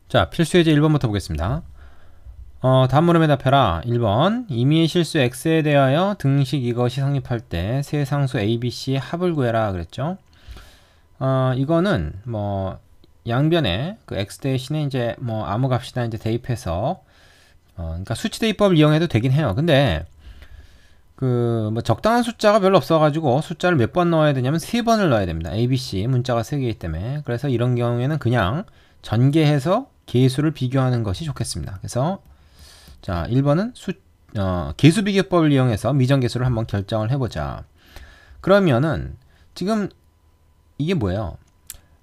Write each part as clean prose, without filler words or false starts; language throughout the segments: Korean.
자, 필수 예제 1번부터 보겠습니다. 다음 물음에 답해라. 1번. 임의의 실수 x에 대하여 등식 이것이 성립할 때 세 상수 a, b, c의 합을 구해라 그랬죠. 이거는 뭐 양변에 그 x 대신에 이제 뭐 아무 값이나 이제 대입해서 그러니까 수치 대입법을 이용해도 되긴 해요. 근데 그 뭐 적당한 숫자가 별로 없어가지고 숫자를 몇 번 넣어야 되냐면 3번을 넣어야 됩니다. a, b, c 문자가 3개이기 때문에. 그래서 이런 경우에는 그냥 전개해서 개수를 비교하는 것이 좋겠습니다. 그래서 자 1번은 개수 비교법을 이용해서 미정개수를 한번 결정을 해보자. 그러면은 지금 이게 뭐예요?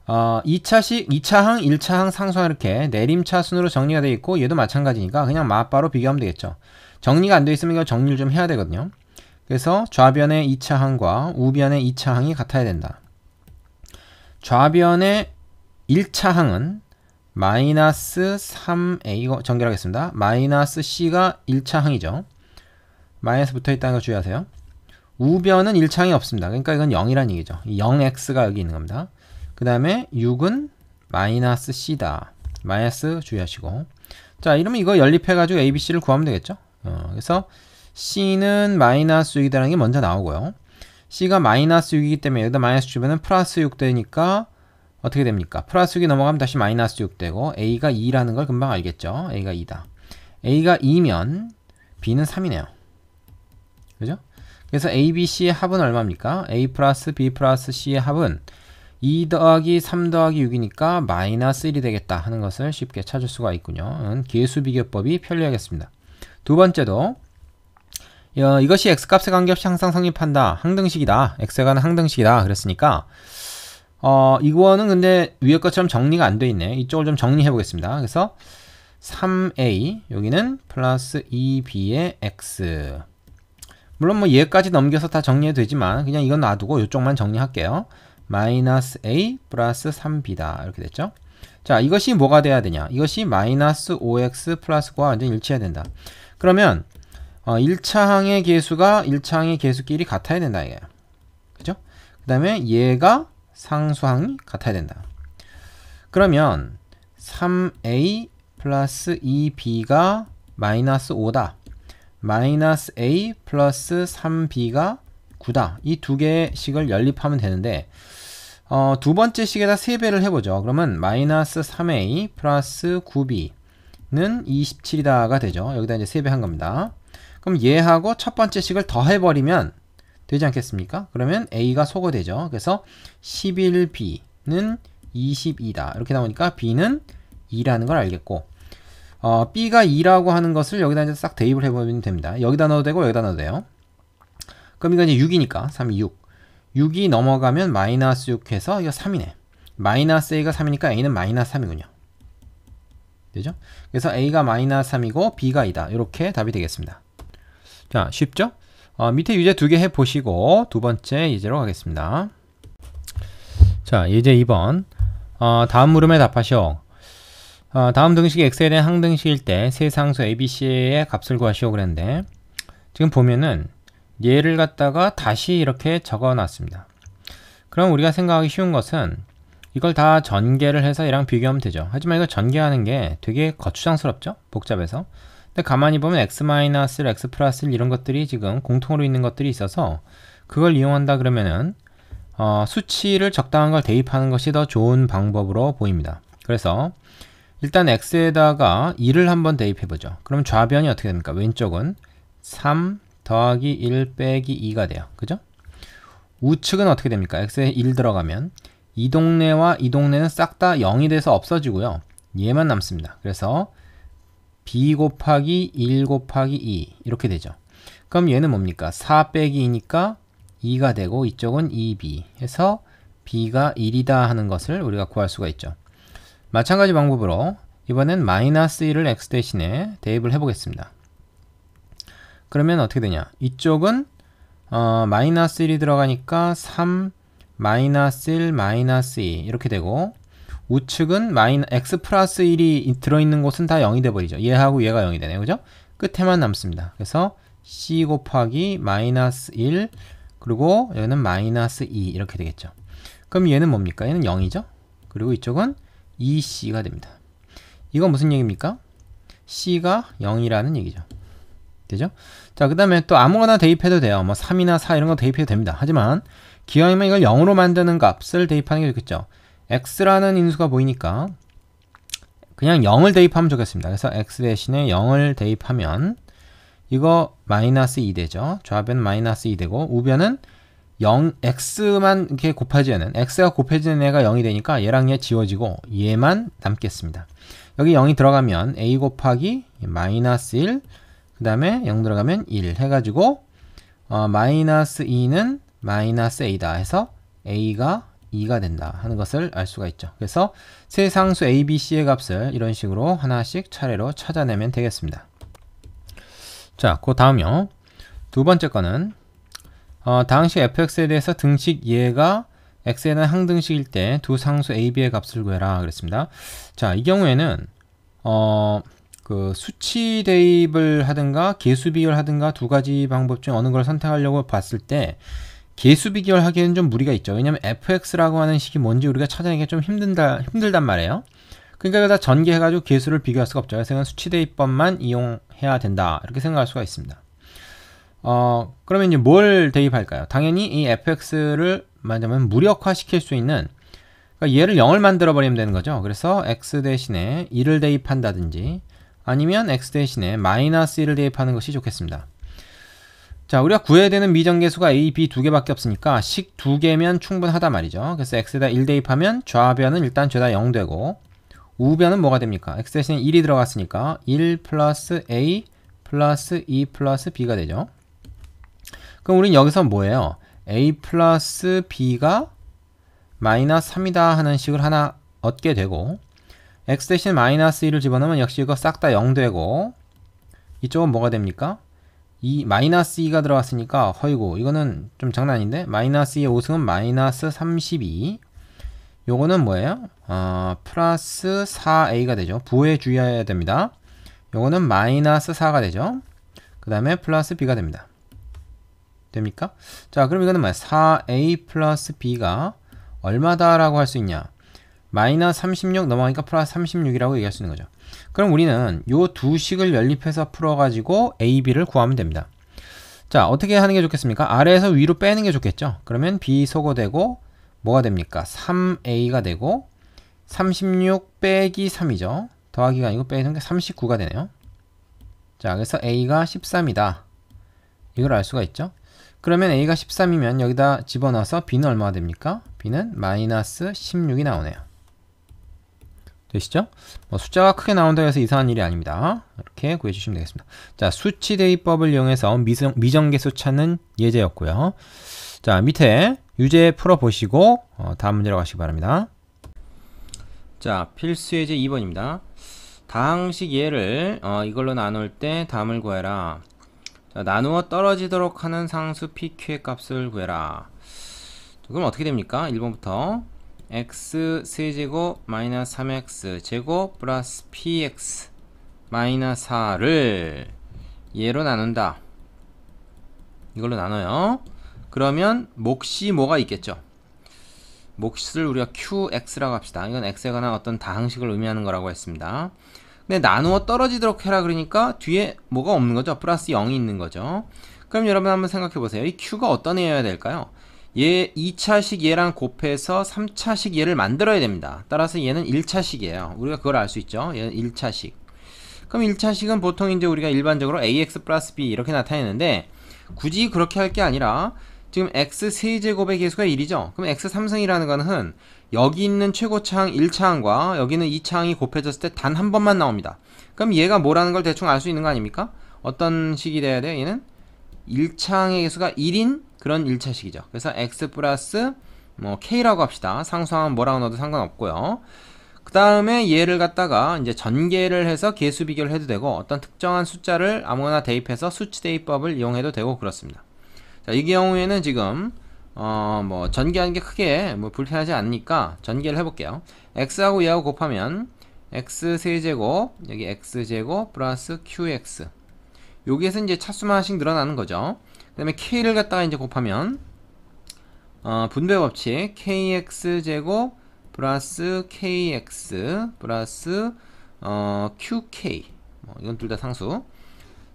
2차항, 1차항 상수항 이렇게 내림차순으로 정리가 되어 있고 얘도 마찬가지니까 그냥 맞바로 비교하면 되겠죠. 정리가 안 되어 있으면 이거 정리를 좀 해야 되거든요. 그래서 좌변의 2차항과 우변의 2차항이 같아야 된다. 좌변의 1차항은 마이너스 3a 이거 전개하겠습니다. 마이너스 c가 1차항이죠. 마이너스 붙어있다는 거 주의하세요. 우변은 1차항이 없습니다. 그러니까 이건 0이란 얘기죠. 0x가 여기 있는 겁니다. 그 다음에 6은 마이너스 c다. 마이너스 주의하시고. 자, 이러면 이거 연립해가지고 a, b, c를 구하면 되겠죠. 그래서 c는 마이너스 6이라는 게 먼저 나오고요. c가 마이너스 6이기 때문에 여기다 마이너스 주면은 플러스 6 되니까 어떻게 됩니까? 플러스 6이 넘어가면 다시 마이너스 6 되고 a가 2라는 걸 금방 알겠죠. a가 2다. a가 2면 b는 3이네요. 그죠? 그래서 a, b, c의 합은 얼마입니까? a 플러스 b 플러스 c의 합은 2 더하기 3 더하기 6이니까 마이너스 1이 되겠다 하는 것을 쉽게 찾을 수가 있군요. 개수 비교법이 편리하겠습니다. 두 번째도 이것이 x값에 관계없이 항상 성립한다. 항등식이다. x에 관한 항등식이다. 그랬으니까 이거는 근데 위에 것처럼 정리가 안 돼 있네. 이쪽을 좀 정리해 보겠습니다. 그래서 3a 여기는 플러스 2b의 x. 물론 뭐 얘까지 넘겨서 다 정리해도 되지만 그냥 이건 놔두고 이쪽만 정리할게요. 마이너스 a 플러스 3b다. 이렇게 됐죠. 자, 이것이 뭐가 돼야 되냐? 이것이 마이너스 5x 플러스 9와 완전히 일치해야 된다. 그러면 1차항의 개수가 1차항의 개수끼리 같아야 된다 이거예요. 그죠? 그 다음에 얘가 상수항이 같아야 된다. 그러면 3a 플러스 2b가 마이너스 5다. 마이너스 a 플러스 3b가 9다. 이 두 개의 식을 연립하면 되는데 두 번째 식에다 3배를 해보죠. 그러면 마이너스 3a 플러스 9b는 27이다가 되죠. 여기다 이제 3배 한 겁니다. 그럼 얘하고 첫 번째 식을 더해버리면 되지 않겠습니까? 그러면 a가 소거되죠. 그래서 11b는 22다. 이렇게 나오니까 b는 2라는 걸 알겠고 b가 2라고 하는 것을 여기다 이제 싹 대입을 해보면 됩니다. 여기다 넣어도 되고 여기다 넣어도 돼요. 그럼 이거 이제 6이니까 3이 6. 6이 넘어가면 마이너스 6 해서 이거 3이네. 마이너스 a가 3이니까 a는 마이너스 3이군요. 되죠? 그래서 a가 마이너스 3이고 b가 2다. 이렇게 답이 되겠습니다. 자, 쉽죠? 밑에 예제 두 개 해보시고 두 번째 예제로 가겠습니다. 자, 예제 2번. 다음 물음에 답하시오. 다음 등식이 x에 대한 항등식일 때 세 상수 a, b, c의 값을 구하시오 그랬는데 지금 보면은 얘를 갖다가 다시 이렇게 적어 놨습니다. 그럼 우리가 생각하기 쉬운 것은 이걸 다 전개를 해서 얘랑 비교하면 되죠. 하지만 이거 전개하는 게 되게 거추장스럽죠? 복잡해서. 근데 가만히 보면 x-1, x 플러스 1 이런 것들이 지금 공통으로 있는 것들이 있어서 그걸 이용한다 그러면은 수치를 적당한 걸 대입하는 것이 더 좋은 방법으로 보입니다. 그래서 일단 x에다가 1을 한번 대입해보죠. 그럼 좌변이 어떻게 됩니까? 왼쪽은 3 더하기 1 빼기 2가 돼요. 그죠? 우측은 어떻게 됩니까? x에 1 들어가면 이 동네와 이 동네는 싹 다 0이 돼서 없어지고요. 얘만 남습니다. 그래서 b 곱하기 1 곱하기 2 이렇게 되죠. 그럼 얘는 뭡니까? 4 빼기 2니까 2가 되고 이쪽은 2b 해서 b가 1이다 하는 것을 우리가 구할 수가 있죠. 마찬가지 방법으로 이번엔 마이너스 1을 x 대신에 대입을 해보겠습니다. 그러면 어떻게 되냐? 이쪽은 마이너스 1이 들어가니까 3 마이너스 1 마이너스 2 이렇게 되고 우측은 x 플러스 1이 들어있는 곳은 다 0이 돼버리죠. 얘하고 얘가 0이 되네요. 그죠? 끝에만 남습니다. 그래서 c 곱하기 마이너스 1 그리고 여기는 마이너스 2 이렇게 되겠죠. 그럼 얘는 뭡니까? 얘는 0이죠. 그리고 이쪽은 2c가 됩니다. 이건 무슨 얘기입니까? c가 0이라는 얘기죠. 되죠? 자, 그 다음에 또 아무거나 대입해도 돼요. 뭐 3이나 4 이런 거 대입해도 됩니다. 하지만 기왕이면 이걸 0으로 만드는 값을 대입하는 게 좋겠죠. x라는 인수가 보이니까 그냥 0을 대입하면 좋겠습니다. 그래서 x 대신에 0을 대입하면 이거 마이너스 2 되죠. 좌변 마이너스 2 되고 우변은 0, x만 이렇게 곱해지는 x가 곱해지는 애가 0이 되니까 얘랑 얘 지워지고 얘만 남겠습니다. 여기 0이 들어가면 a 곱하기 마이너스 1, 그 다음에 0 들어가면 1 해가지고 마이너스 2는 마이너스 a다 해서 a가 2가 된다 하는 것을 알 수가 있죠. 그래서 세 상수 a, b, c의 값을 이런 식으로 하나씩 차례로 찾아내면 되겠습니다. 자, 그 다음요. 두 번째 거는 다항식 fx에 대해서 등식 얘가 x에 대한 항등식일 때 두 상수 a, b의 값을 구해라 그랬습니다. 자, 이 경우에는 그 수치 대입을 하든가 개수 비교를 하든가 두 가지 방법 중 어느 걸 선택하려고 봤을 때 개수 비교를 하기에는 좀 무리가 있죠. 왜냐면 fx라고 하는 식이 뭔지 우리가 찾아내기가 좀 힘들단 말이에요. 그러니까 여기다 전개해가지고 개수를 비교할 수가 없죠. 그래서 이건 수치 대입법만 이용해야 된다 이렇게 생각할 수가 있습니다. 그러면 이제 뭘 대입할까요? 당연히 이 fx를 말하자면 무력화 시킬 수 있는, 그러니까 얘를 0을 만들어 버리면 되는 거죠. 그래서 x 대신에 1을 대입한다든지 아니면 x 대신에 마이너스 1을 대입하는 것이 좋겠습니다. 자, 우리가 구해야 되는 미정계수가 a, b 두 개밖에 없으니까 식 두 개면 충분하다 말이죠. 그래서 x에다 1 대입하면 좌변은 일단 죄다 0 되고 우변은 뭐가 됩니까? x 대신에 1이 들어갔으니까 1 플러스 a 플러스 2 플러스 b가 되죠. 그럼 우린 여기서 뭐예요? a 플러스 b가 마이너스 3이다 하는 식을 하나 얻게 되고 x 대신 마이너스 1을 집어넣으면 역시 이거 싹 다 0 되고 이쪽은 뭐가 됩니까? 이 마이너스 2가 들어갔으니까 허이고 이거는 좀 장난 아닌데 마이너스 2의 5승은 마이너스 32, 요거는 뭐예요? 플러스 4a가 되죠. 부호에 주의해야 됩니다. 요거는 마이너스 4가 되죠. 그 다음에 플러스 b가 됩니다. 됩니까? 자, 그럼 이거는 뭐야? 4a 플러스 b가 얼마다 라고 할 수 있냐? 마이너스 36 넘어가니까 플러스 36이라고 얘기할 수 있는 거죠. 그럼 우리는 요 두 식을 연립해서 풀어가지고 a, b를 구하면 됩니다. 자, 어떻게 하는 게 좋겠습니까? 아래에서 위로 빼는 게 좋겠죠. 그러면 b 소거되고 뭐가 됩니까? 3a가 되고 36 빼기 3이죠. 더하기가 아니고 빼는 게 39가 되네요. 자, 그래서 a가 13이다. 이걸 알 수가 있죠. 그러면 a가 13이면 여기다 집어넣어서 b는 얼마가 됩니까? b는 마이너스 16이 나오네요. 되시죠? 뭐 숫자가 크게 나온다고 해서 이상한 일이 아닙니다. 이렇게 구해주시면 되겠습니다. 자, 수치 대입법을 이용해서 미정계수 찾는 예제였고요. 자, 밑에 유제 풀어보시고 다음 문제로 가시기 바랍니다. 자, 필수 예제 2번입니다. 다항식 예를 이걸로 나눌 때 담을 구해라. 자, 나누어 떨어지도록 하는 상수 PQ의 값을 구해라. 그럼 어떻게 됩니까? 1번부터 x 세제곱 마이너스 3x 제곱 플러스 px 마이너스 4를 얘로 나눈다. 이걸로 나눠요. 그러면 몫이 뭐가 있겠죠? 몫을 우리가 qx라고 합시다. 이건 x에 관한 어떤 다항식을 의미하는 거라고 했습니다. 근데 나누어 떨어지도록 해라 그러니까 뒤에 뭐가 없는 거죠? 플러스 0이 있는 거죠. 그럼 여러분 한번 생각해 보세요. 이 q가 어떤 애여야 될까요? 얘 2차식 얘랑 곱해서 3차식 얘를 만들어야 됩니다. 따라서 얘는 1차식이에요. 우리가 그걸 알 수 있죠. 얘는 1차식. 그럼 1차식은 보통 이제 우리가 일반적으로 ax 플러스 b 이렇게 나타내는데 굳이 그렇게 할 게 아니라 지금 x 세제곱의 개수가 1이죠. 그럼 x 3승이라는 거는 여기 있는 최고차항 1차항과 여기는 2차항이 곱해졌을 때 단 한 번만 나옵니다. 그럼 얘가 뭐라는 걸 대충 알 수 있는 거 아닙니까? 어떤 식이 돼야 돼요? 얘는 1차항의 개수가 1인 그런 1차식이죠. 그래서 x 플러스 뭐 k라고 합시다. 상수항은 뭐라고 넣어도 상관없고요. 그 다음에 얘를 갖다가 이제 전개를 해서 개수 비교를 해도 되고 어떤 특정한 숫자를 아무거나 대입해서 수치 대입법을 이용해도 되고 그렇습니다. 자, 이 경우에는 지금 뭐 전개하는 게 크게 뭐 불편하지 않으니까 전개를 해볼게요. x하고 얘하고 곱하면 x 세제곱 여기 x제곱 플러스 qx 여기에서 이제 차수만 하나씩 늘어나는 거죠. 그 다음에 k를 갖다가 이제 곱하면 분배 법칙 kx제곱 플러스 kx 플러스 qk 이건 둘 다 상수.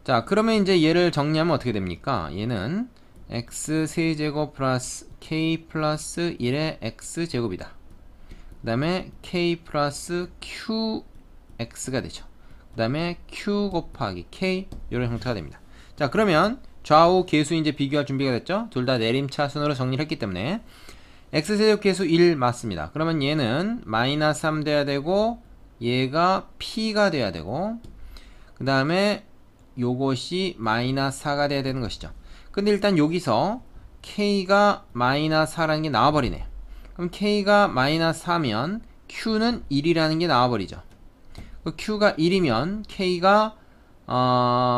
자, 그러면 이제 얘를 정리하면 어떻게 됩니까? 얘는 x 세제곱 플러스 k 플러스 1의 x제곱이다. 그 다음에 k 플러스 qx가 되죠. 그 다음에 q 곱하기 k 이런 형태가 됩니다. 자, 그러면 좌우 계수 이제 비교할 준비가 됐죠? 둘 다 내림차순으로 정리를 했기 때문에 x세제곱 계수 1 맞습니다. 그러면 얘는 마이너스 3 돼야 되고 얘가 p가 돼야 되고 그 다음에 요것이 마이너스 4가 돼야 되는 것이죠. 근데 일단 여기서 k가 마이너스 4라는 게 나와버리네. 그럼 k가 마이너스 4면 q는 1이라는 게 나와버리죠. q가 1이면 k가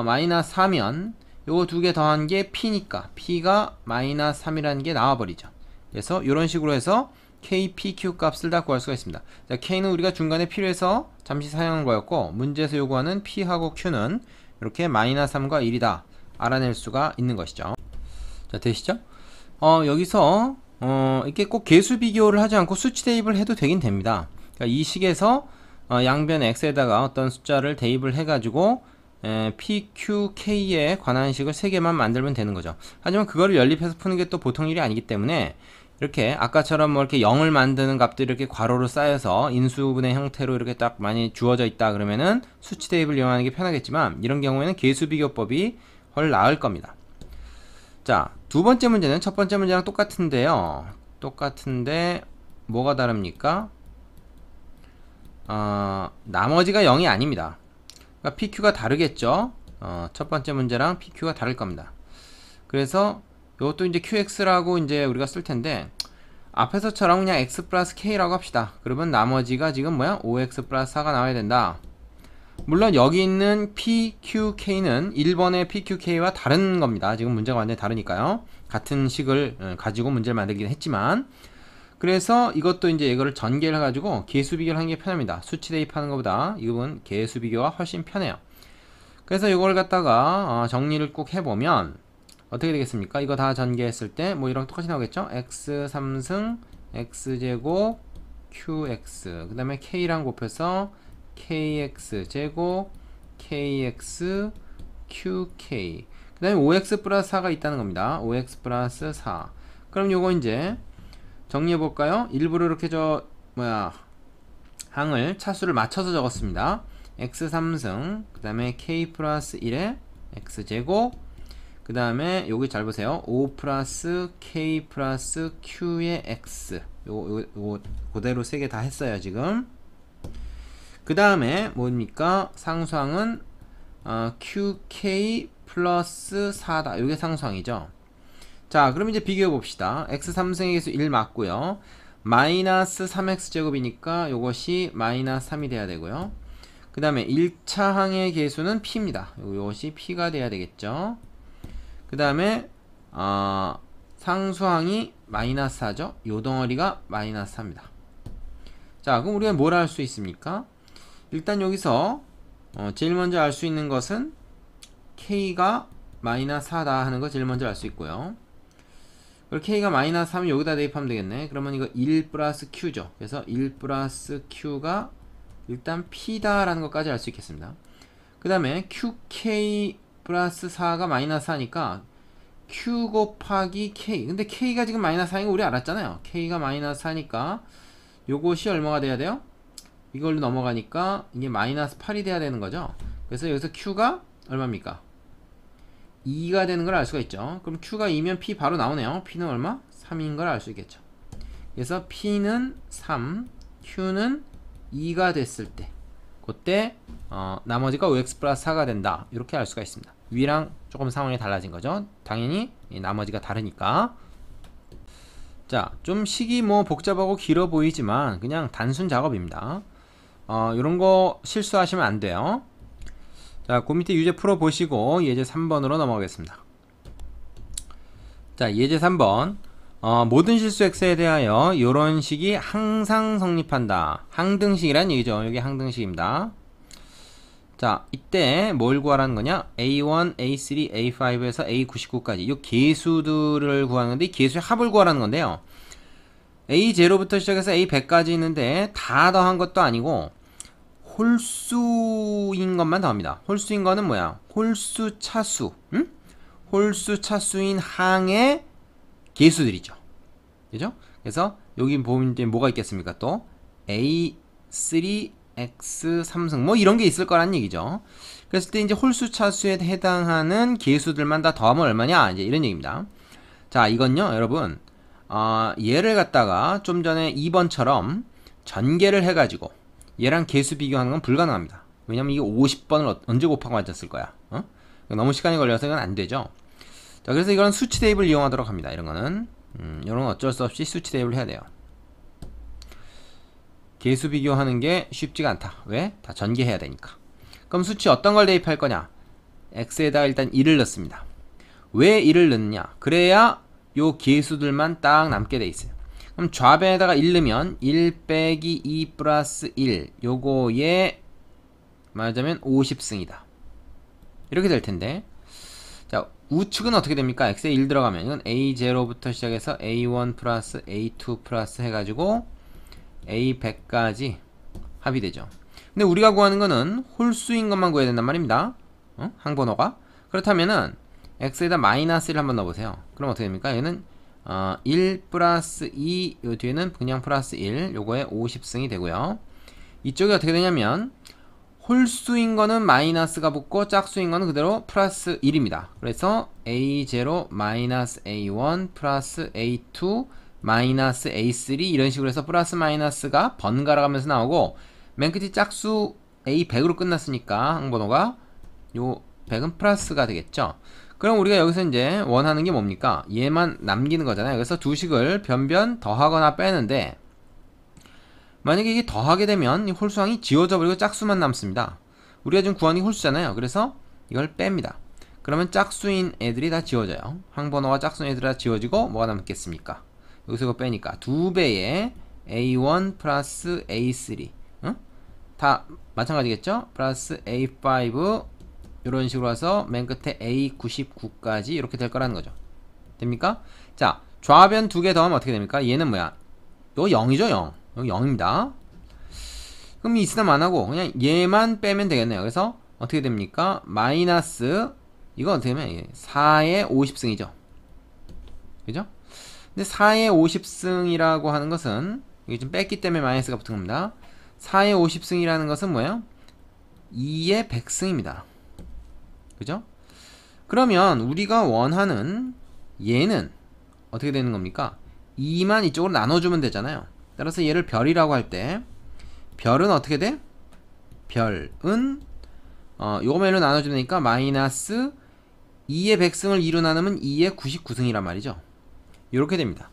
마이너스 4면 요거 두 개 더한 게 p니까 p가 마이너스 3이라는 게 나와버리죠. 그래서 이런 식으로 해서 k, p, q 값을 다 구할 수가 있습니다. 자, k는 우리가 중간에 필요해서 잠시 사용한 거였고 문제에서 요구하는 p하고 q는 이렇게 마이너스 3과 1이다 알아낼 수가 있는 것이죠. 자, 되시죠? 여기서 이렇게 꼭 계수 비교를 하지 않고 수치 대입을 해도 되긴 됩니다. 그러니까 이 식에서 양변 x에다가 어떤 숫자를 대입을 해가지고 p, q, k에 관한 식을 3개만 만들면 되는 거죠. 하지만 그거를 연립해서 푸는 게 또 보통 일이 아니기 때문에 이렇게 아까처럼 뭐 이렇게 0을 만드는 값들이 이렇게 괄호로 쌓여서 인수분해 형태로 이렇게 딱 많이 주어져 있다 그러면은 수치 대입을 이용하는 게 편하겠지만 이런 경우에는 계수 비교법이 훨 나을 겁니다. 자, 두 번째 문제는 첫 번째 문제랑 똑같은데요. 똑같은데 뭐가 다릅니까? 나머지가 0이 아닙니다. 그러니까 PQ가 다르겠죠. 첫 번째 문제랑 PQ가 다를 겁니다. 그래서 이것도 이제 QX라고 이제 우리가 쓸 텐데 앞에서처럼 그냥 X 플러스 K라고 합시다. 그러면 나머지가 지금 뭐야? 5X 플러스 4가 나와야 된다. 물론 여기 있는 PQK는 1번의 PQK와 다른 겁니다. 지금 문제가 완전히 다르니까요. 같은 식을 가지고 문제를 만들긴 했지만 그래서 이것도 이제 이거를 전개를 해가지고 계수 비교를 하는 게 편합니다. 수치 대입하는 것보다 이건 계수 비교가 훨씬 편해요. 그래서 이걸 갖다가 정리를 꼭 해보면 어떻게 되겠습니까? 이거 다 전개했을 때 뭐 이런 똑같이 나오겠죠? x 3승 x제곱 qx 그 다음에 k랑 곱해서 kx 제곱 kx qk 그 다음에 5x 플러스 4가 있다는 겁니다. 5x 플러스 4 그럼 요거 이제 정리해볼까요? 일부러 이렇게 항을 차수를 맞춰서 적었습니다. x 3승 그 다음에 k 플러스 1에 x제곱 그 다음에 여기 잘 보세요. 5 플러스 k 플러스 q의 x 요거 그대로 3개 다 했어요 지금. 그 다음에 뭡니까? 상수항은 qk 플러스 4다. 요게 상수항이죠. 자, 그럼 이제 비교해 봅시다. x 3승의 계수 1 맞고요. 마이너스 3x 제곱이니까 요것이 마이너스 3이 돼야 되고요. 그 다음에 1차 항의 계수는 p입니다. 요것이 p가 돼야 되겠죠. 그 다음에 상수항이 마이너스 4죠. 요 덩어리가 마이너스 4입니다. 자, 그럼 우리가 뭘 할 수 있습니까? 일단 여기서 제일 먼저 알 수 있는 것은 k가 마이너스 4다 하는 거 제일 먼저 알 수 있고요. 그리고 k가 마이너스 3이 여기다 대입하면 되겠네. 그러면 이거 1 플러스 q죠. 그래서 1 플러스 q가 일단 p다 라는 것까지 알 수 있겠습니다. 그 다음에 qk 플러스 4가 마이너스 4니까 q 곱하기 k 근데 k가 지금 마이너스 4인 거 우리 알았잖아요. k가 마이너스 4니까 요것이 얼마가 돼야 돼요? 이걸로 넘어가니까 이게 마이너스 8이 돼야 되는 거죠. 그래서 여기서 q가 얼마입니까? 2가 되는 걸 알 수가 있죠. 그럼 q가 2면 p 바로 나오네요. p는 얼마? 3인 걸 알 수 있겠죠. 그래서 p는 3, q는 2가 됐을 때 그때 나머지가 5x 플러스 4가 된다. 이렇게 알 수가 있습니다. 위랑 조금 상황이 달라진 거죠. 당연히 나머지가 다르니까. 자, 좀 식이 뭐 복잡하고 길어 보이지만 그냥 단순 작업입니다. 이런 거 실수하시면 안 돼요. 자, 그 밑에 유제 풀어 보시고 예제 3번으로 넘어가겠습니다. 자, 예제 3번. 모든 실수 x에 대하여 이런 식이 항상 성립한다. 항등식이란 얘기죠. 여기 항등식입니다. 자, 이때 뭘 구하라는 거냐? A1, A3, A5에서 A99까지 이 계수들을 구하는 건데 이 계수의 합을 구하라는 건데요. A0부터 시작해서 A100까지 있는데 다 더한 것도 아니고 홀수인 것만 더합니다. 홀수인 거는 뭐야? 홀수 차수. 응? 홀수 차수인 항의 개수들이죠. 그죠? 그래서 여기 보면 이제 뭐가 있겠습니까? 또 A3, X 3승 뭐 이런 게 있을 거란 얘기죠. 그랬을 때 이제 홀수 차수에 해당하는 개수들만 다 더하면 얼마냐? 이제 이런 얘기입니다. 자, 이건요, 여러분, 얘를 갖다가 좀 전에 2번처럼 전개를 해가지고 얘랑 개수 비교하는 건 불가능합니다. 왜냐면 이게 50번을 언제 곱하고 맞았을 거야. 너무 시간이 걸려서 이건 안 되죠. 자, 그래서 이거는 수치 대입을 이용하도록 합니다. 이런 거는 이런 건 어쩔 수 없이 수치 대입을 해야 돼요. 개수 비교하는 게 쉽지가 않다. 왜? 다 전개해야 되니까. 그럼 수치 어떤 걸 대입할 거냐? x에다가 일단 1을 넣습니다. 왜 1을 넣느냐? 그래야 요 개수들만 딱 남게 돼 있어요. 그럼 좌변에다가 1 넣으면 1 빼기 2 플러스 1 요거에 말하자면 50승이다. 이렇게 될 텐데, 자, 우측은 어떻게 됩니까? x에 1 들어가면 이건 a0부터 시작해서 a1 플러스 a2 플러스 해가지고 a100까지 합이 되죠. 근데 우리가 구하는 거는 홀수인 것만 구해야 된단 말입니다. 항번호가. 그렇다면은 x에다 마이너스 1 한번 넣어보세요. 그럼 어떻게 됩니까? 얘는 1 플러스 2, 요 뒤에는 그냥 플러스 1, 요거에 50승이 되고요. 이쪽이 어떻게 되냐면 홀수인 거는 마이너스가 붙고 짝수인 거는 그대로 플러스 1입니다. 그래서 a0 마이너스 a1 플러스 a2 마이너스 a3 이런 식으로 해서 플러스 마이너스가 번갈아 가면서 나오고, 맨 끝이 짝수 a100으로 끝났으니까 항번호가 요 100은 플러스가 되겠죠. 그럼 우리가 여기서 이제 원하는 게 뭡니까? 얘만 남기는 거잖아요. 그래서 두 식을 변변 더하거나 빼는데, 만약에 이게 더하게 되면 이 홀수항이 지워져 버리고 짝수만 남습니다. 우리가 지금 구하는 게 홀수잖아요. 그래서 이걸 뺍니다. 그러면 짝수인 애들이 다 지워져요. 항번호와 짝수인 애들이 다 지워지고 뭐가 남겠습니까? 여기서 이거 빼니까 2배의 a1 플러스 a3 다 마찬가지겠죠? 플러스 a5 이런 식으로 와서 맨 끝에 a99까지 이렇게 될 거라는 거죠. 됩니까? 자, 좌변 두 개 더하면 어떻게 됩니까? 얘는 뭐야? 이거 0이죠, 0. 여기 0입니다. 그럼 있으나 안 하고 그냥 얘만 빼면 되겠네요. 그래서 어떻게 됩니까? 마이너스, 이거 어떻게 되면 4의 50승이죠. 그죠? 근데 4의 50승이라고 하는 것은, 이게 좀 뺐기 때문에 마이너스가 붙은 겁니다. 4의 50승이라는 것은 뭐예요? 2의 100승입니다. 그죠? 그러면 우리가 원하는 얘는 어떻게 되는 겁니까? 2만 이쪽으로 나눠주면 되잖아요. 따라서 얘를 별이라고 할 때, 별은 어떻게 돼? 별은 요거만으로 나눠주면 되니까 마이너스 2의 100승을 2로 나누면 2의 99승이란 말이죠. 이렇게 됩니다.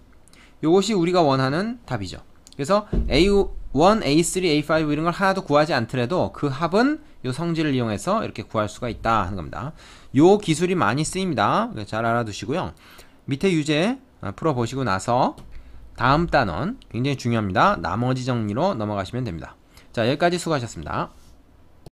요것이 우리가 원하는 답이죠. 그래서 A1, A3, A5 이런 걸 하나도 구하지 않더라도 그 합은 요 성질을 이용해서 이렇게 구할 수가 있다 하는 겁니다. 요 기술이 많이 쓰입니다. 잘 알아두시고요. 밑에 유제 풀어보시고 나서 다음 단원 굉장히 중요합니다. 나머지 정리로 넘어가시면 됩니다. 자, 여기까지 수고하셨습니다.